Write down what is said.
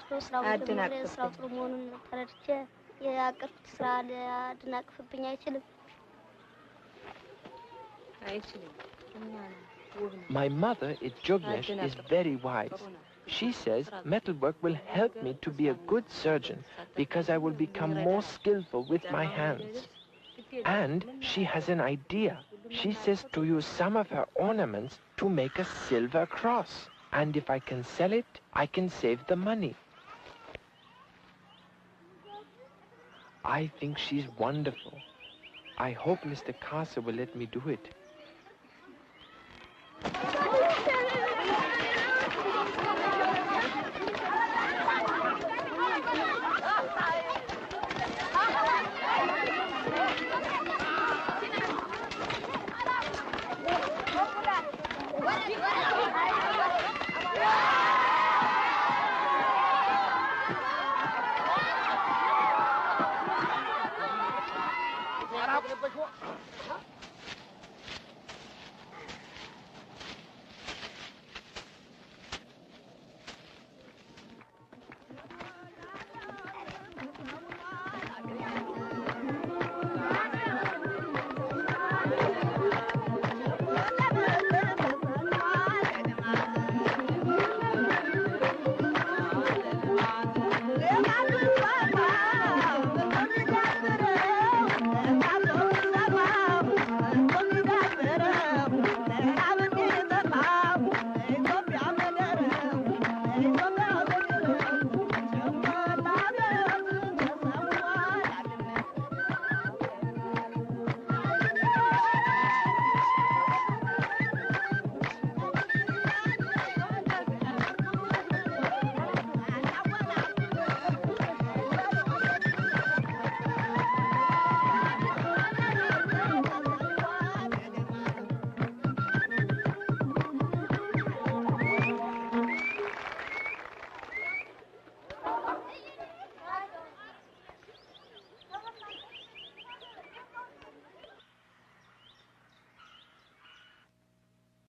ሳላስበው ስራው ጀምሬ ስራው ጥሩ መሆኑን ተረድቼ ያቀፍኩት ስራ ሊያደናቅፍብኝ አይችልም። My mother, Jognesh, is very wise. She says metalwork will help me to be a good surgeon because I will become more skillful with my hands. And she has an idea. She says to use some of her ornaments to make a silver cross. And if I can sell it, I can save the money. I think she's wonderful. I hope Mr. Kasa will let me do it.